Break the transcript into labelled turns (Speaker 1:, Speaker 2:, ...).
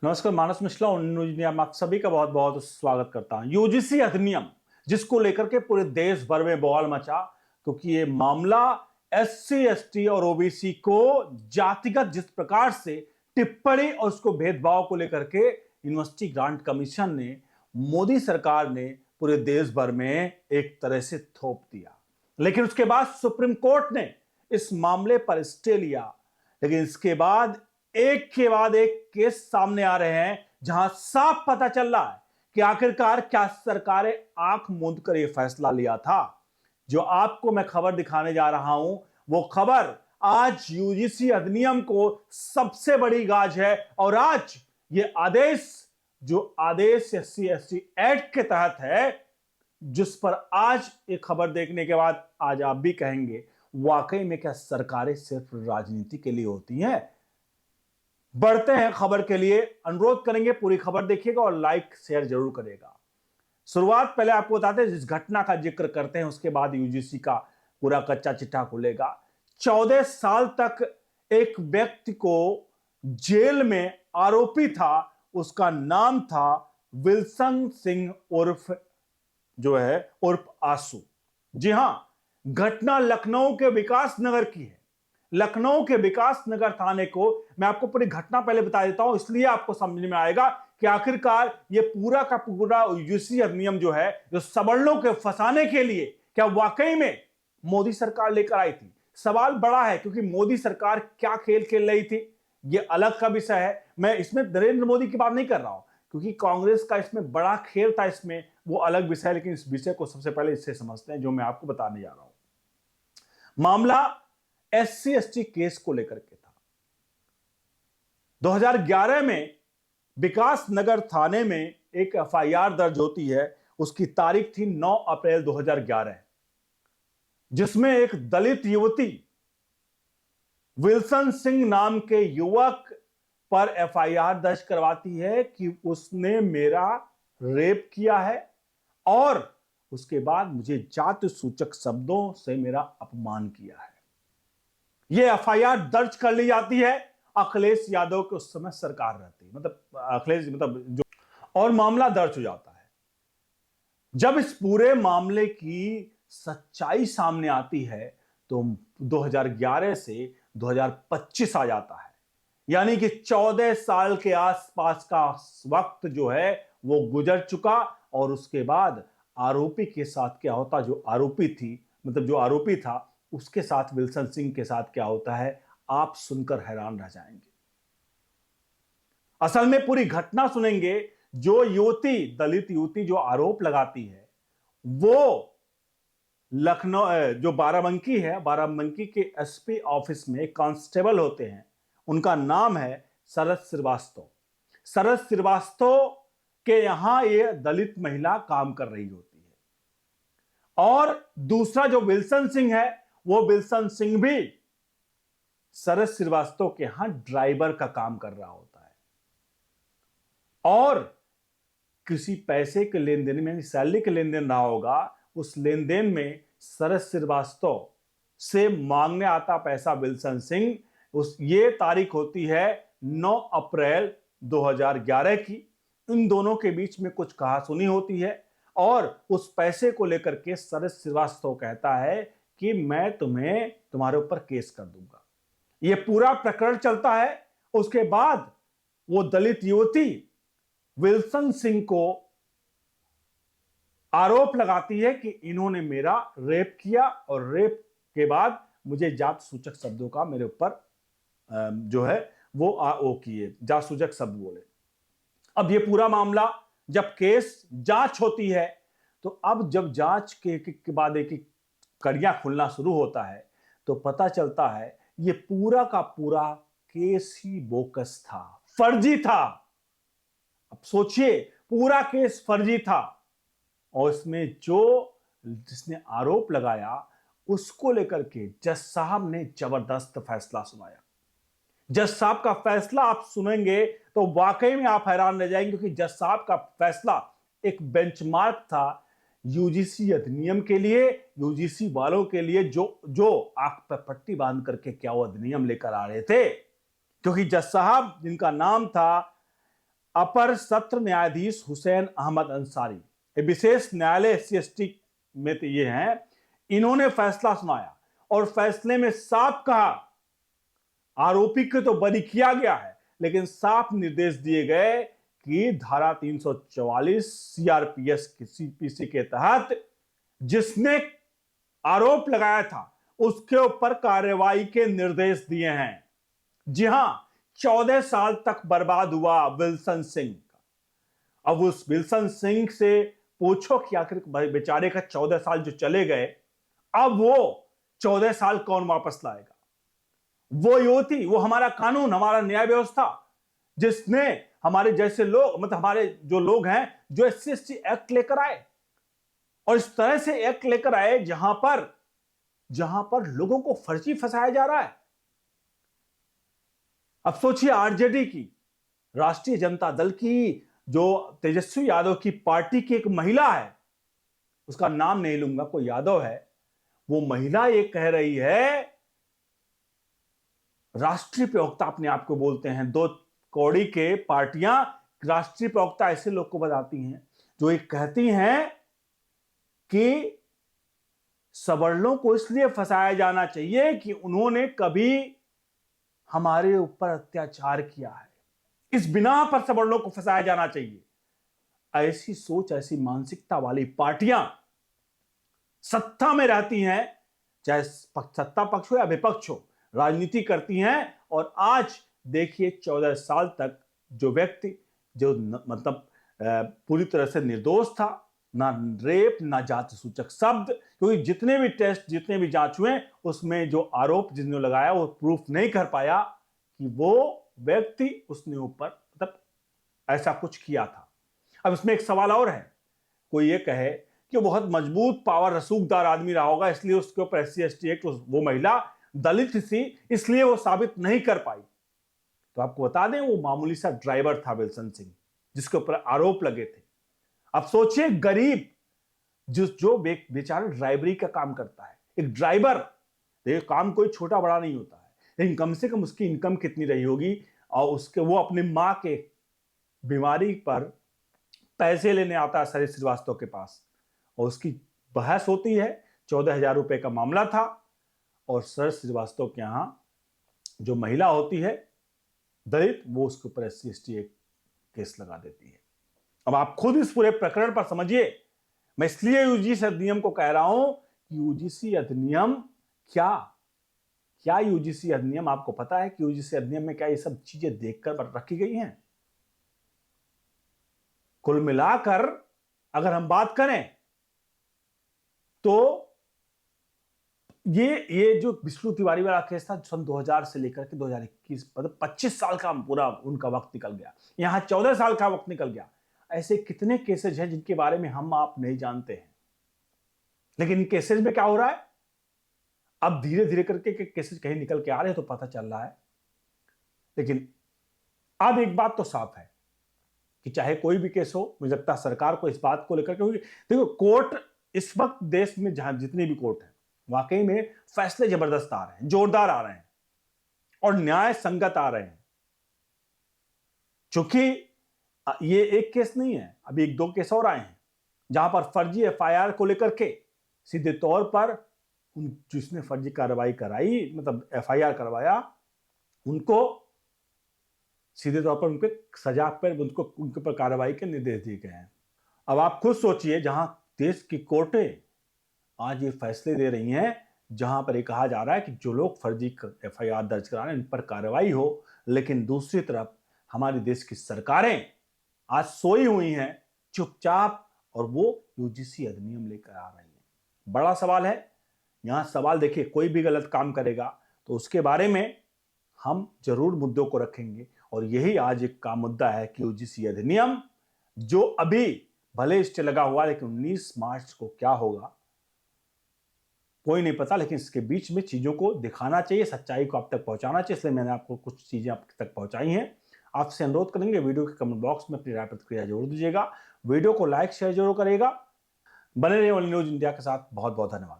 Speaker 1: नमस्कार, मानस मिश्रा और news India में आप सभी का बहुत बहुत स्वागत करता हूं। यूजीसी अधिनियम जिसको लेकर के पूरे देश भर में बवाल मचा, क्योंकि ये मामला एससी एसटी और ओबीसी को जातिगत जिस प्रकार से टिप्पणी और उसको भेदभाव को लेकर के यूनिवर्सिटी ग्रांट कमीशन ने, मोदी सरकार ने पूरे देश भर में एक तरह से थोप दिया। लेकिन उसके बाद सुप्रीम कोर्ट ने इस मामले पर स्टे लिया। लेकिन इसके बाद एक के बाद एक केस सामने आ रहे हैं, जहां साफ पता चल रहा है कि आखिरकार क्या सरकार ने आंख मूंद कर यह फैसला लिया था। जो आपको मैं खबर दिखाने जा रहा हूं, वो खबर आज यूजीसी अधिनियम को सबसे बड़ी गाज है। और आज ये आदेश, जो आदेश एससी एसटी एक्ट के तहत है, जिस पर आज ये खबर देखने के बाद आज आप भी कहेंगे, वाकई में क्या सरकारें सिर्फ राजनीति के लिए होती हैं? बढ़ते हैं खबर के लिए, अनुरोध करेंगे पूरी खबर देखिएगा और लाइक शेयर जरूर करेगा। शुरुआत पहले आपको बताते हैं, जिस घटना का जिक्र करते हैं उसके बाद यूजीसी का पूरा कच्चा चिट्ठा खुलेगा। 14 साल तक एक व्यक्ति को जेल में आरोपी था, उसका नाम था विल्सन सिंह उर्फ आंसू। जी हां, घटना लखनऊ के विकास नगर की है। लखनऊ के विकास नगर थाने को मैं आपको पूरी घटना पहले बता देता हूं, इसलिए आपको समझ में आएगा कि आखिरकार ये पूरा का पूरा यूजीसी अधिनियम जो है, जो सवर्णों के फंसाने के लिए क्या वाकई में मोदी सरकार लेकर आई थी। सवाल बड़ा है, क्योंकि मोदी सरकार क्या खेल खेल रही थी ये अलग का विषय है। मैं इसमें नरेंद्र मोदी की बात नहीं कर रहा हूं, क्योंकि कांग्रेस का इसमें बड़ा खेल था, इसमें वो अलग विषय है। लेकिन इस विषय को सबसे पहले इससे समझते हैं जो मैं आपको बताने जा रहा हूं। मामला एससी एसटी केस को लेकर के था। 2011 में विकास नगर थाने में एक एफआईआर दर्ज होती है। उसकी तारीख थी 9 अप्रैल 2011, जिसमें एक दलित युवती विल्सन सिंह नाम के युवक पर एफआईआर दर्ज करवाती है कि उसने मेरा रेप किया है और उसके बाद मुझे जाति सूचक शब्दों से मेरा अपमान किया है। यह एफआईआर दर्ज कर ली जाती है। अखिलेश यादव के उस समय सरकार रहती है, और मामला दर्ज हो जाता है। जब इस पूरे मामले की सच्चाई सामने आती है तो 2011 से 2025 आ जाता है, यानी कि 14 साल के आसपास का वक्त जो है वो गुजर चुका। और उसके बाद आरोपी के साथ क्या होता, जो आरोपी था उसके साथ, विल्सन सिंह के साथ क्या होता है, आप सुनकर हैरान रह जाएंगे। असल में पूरी घटना सुनेंगे। जो दलित युवती जो आरोप लगाती है, वो लखनऊ जो बाराबंकी के एसपी ऑफिस में कांस्टेबल होते हैं। उनका नाम है शरद श्रीवास्तव। शरद श्रीवास्तव के यहां ये दलित महिला काम कर रही होती है। और दूसरा जो विल्सन सिंह है, वो विल्सन सिंह भी शरद श्रीवास्तव के यहां ड्राइवर का काम कर रहा होता है। और किसी पैसे के लेन देन में, सैलरी के लेन देन रहा होगा, उस लेन देन में शरद श्रीवास्तव से मांगने आता पैसा विल्सन सिंह। ये तारीख होती है 9 अप्रैल 2011 की। इन दोनों के बीच में कुछ कहासुनी होती है और उस पैसे को लेकर के शरद श्रीवास्तव कहता है कि मैं तुम्हारे ऊपर केस कर दूंगा। यह पूरा प्रकरण चलता है। उसके बाद वो दलित युवती विल्सन सिंह को आरोप लगाती है कि इन्होंने मेरा रेप किया और रेप के बाद मुझे जात सूचक शब्दों का मेरे ऊपर जो है वो किए, जात सूचक शब्द बोले। अब ये पूरा मामला जब केस जांच होती है, तो अब जब जांच के बाद एक कड़ियां खुलना शुरू होता है, तो पता चलता है ये पूरा का पूरा केस ही बोगस था, फर्जी था। अब सोचिए, पूरा केस फर्जी था। और इसमें जिसने आरोप लगाया उसको लेकर के जज साहब ने जबरदस्त फैसला सुनाया। जज साहब का फैसला आप सुनेंगे तो वाकई में आप हैरान रह जाएंगे, क्योंकि जज साहब का फैसला एक बेंचमार्क था यूजीसी अधिनियम के लिए, यूजीसी वालों के लिए जो आंख पर पट्टी बांध करके क्या वो अधिनियम लेकर आ रहे थे। क्योंकि जज साहब, जिनका नाम था अपर सत्र न्यायाधीश हुसैन अहमद अंसारी, ये विशेष न्यायालय SC/ST में तो ये हैं, इन्होंने फैसला सुनाया और फैसले में साफ कहा, आरोपी को तो बरी किया गया है, लेकिन साफ निर्देश दिए गए कि धारा 344 CRPS की CPC के तहत जिसने आरोप लगाया था उसके ऊपर कार्रवाई के निर्देश दिए हैं। जी हां, 14 साल तक बर्बाद हुआ विल्सन सिंह का। अब उस विल्सन सिंह से पूछो कि आखिर बेचारे का 14 साल जो चले गए, अब वो 14 साल कौन वापस लाएगा? वो युवती, वो हमारा कानून, हमारा न्याय व्यवस्था, जिसने हमारे जैसे लोग, मतलब हमारे जो लोग हैं, जो SC/ST एक्ट लेकर आए और इस तरह से एक्ट लेकर आए जहां पर लोगों को फर्जी फंसाया जा रहा है। अब सोचिए, आरजेडी की, राष्ट्रीय जनता दल की, जो तेजस्वी यादव की पार्टी की एक महिला है, उसका नाम नहीं लूंगा, कोई यादव है, वो महिला ये कह रही है, राष्ट्रीय प्रवक्ता अपने आप को बोलते हैं, दो कौड़ी के पार्टियां राष्ट्रीय प्रवक्ता ऐसे लोग को बताती हैं जो ये कहती हैं कि सवर्णों को इसलिए फंसाया जाना चाहिए कि उन्होंने कभी हमारे ऊपर अत्याचार किया है, इस बिना पर सवर्णों को फंसाया जाना चाहिए। ऐसी सोच, ऐसी मानसिकता वाली पार्टियां सत्ता में रहती हैं, चाहे सत्ता पक्ष हो या विपक्ष हो, राजनीति करती हैं। और आज देखिए, 14 साल तक जो व्यक्ति, जो मतलब पूरी तरह से निर्दोष था, ना रेप, ना जाति सूचक शब्द, क्योंकि जितने भी टेस्ट, जितने भी जांच हुए, उसमें जो आरोप जिसने लगाया वो प्रूफ नहीं कर पाया कि वो व्यक्ति उसने ऊपर मतलब ऐसा कुछ किया था। अब इसमें एक सवाल और है, कोई ये कहे कि बहुत मजबूत, पावर रसूखदार आदमी रहा होगा, इसलिए उसके ऊपर SC/ST एक्ट, वो महिला दलित थी इसलिए वो साबित नहीं कर पाई। तो आपको बता दें, वो मामूली सा ड्राइवर था विल्सन सिंह, जिसके ऊपर आरोप लगे थे। अब सोचिए, गरीब जो बेचारा ड्राइवरी का काम करता है, एक ड्राइवर, देखिए काम कोई छोटा बड़ा नहीं होता है, लेकिन कम से कम उसकी इनकम कितनी रही होगी, और वो अपनी मां के बीमारी पर पैसे लेने आता है शरद श्रीवास्तव के पास, और उसकी बहस होती है। 14,000 रुपए का मामला था, और शरद श्रीवास्तव के यहां जो महिला होती है दलित, वो उसके ऊपर SC/ST एक केस लगा देती है। अब आप खुद इस पूरे प्रकरण पर समझिए। मैं इसलिए UGC अधिनियम को कह रहा हूं कि UGC अधिनियम क्या UGC अधिनियम, आपको पता है कि UGC अधिनियम में क्या ये सब चीजें देखकर रखी गई हैं? कुल मिलाकर अगर हम बात करें तो ये जो विष्णु तिवारी वाला केस था, सन 2000 से लेकर के 2021, मतलब 25 साल का पूरा उनका वक्त निकल गया, यहां 14 साल का वक्त निकल गया। ऐसे कितने केसेज हैं जिनके बारे में हम आप नहीं जानते हैं, लेकिन इन केसेज में क्या हो रहा है, अब धीरे धीरे करके केसेज कहीं निकल के आ रहे हैं तो पता चल रहा है। लेकिन अब एक बात तो साफ है कि चाहे कोई भी केस हो, मुझे लगता है सरकार को इस बात को लेकर, क्योंकि देखो कोर्ट इस वक्त देश में जहां जितनी भी कोर्ट है, वाकई में फैसले जबरदस्त आ रहे हैं, जोरदार आ रहे हैं और न्याय संगत आ रहे हैं। चूंकि ये एक केस नहीं है, अभी 1-2 केस और आए हैं जहां पर फर्जी FIR को लेकर के सीधे तौर पर जिसने फर्जी कार्रवाई कराई, मतलब FIR करवाया, उनको सीधे तौर पर उनके सजा पर, उनके ऊपर कार्रवाई के निर्देश दिए गए हैं। अब आप खुद सोचिए, जहां देश की कोर्टें आज ये फैसले दे रही हैं, जहां पर ये कहा जा रहा है कि जो लोग फर्जी FIR दर्ज करा रहे हैं इन पर कार्रवाई हो, लेकिन दूसरी तरफ हमारे देश की सरकारें आज सोई हुई हैं चुपचाप, और वो UGC अधिनियम लेकर आ रही हैं। बड़ा सवाल है यहां। सवाल देखिए, कोई भी गलत काम करेगा तो उसके बारे में हम जरूर मुद्दों को रखेंगे, और यही आज एक का मुद्दा है कि UGC अधिनियम जो अभी भले स्टे लगा हुआ, लेकिन 19 मार्च को क्या होगा कोई नहीं पता, लेकिन इसके बीच में चीजों को दिखाना चाहिए, सच्चाई को आप तक पहुंचाना चाहिए, इसलिए मैंने आपको कुछ चीजें आप तक पहुंचाई हैं। आपसे अनुरोध करेंगे, वीडियो के कमेंट बॉक्स में अपनी राय प्रतिक्रिया जरूर दीजिएगा, वीडियो को लाइक शेयर जरूर करिएगा। बने रहिए ओनली न्यूज इंडिया के साथ। बहुत बहुत धन्यवाद।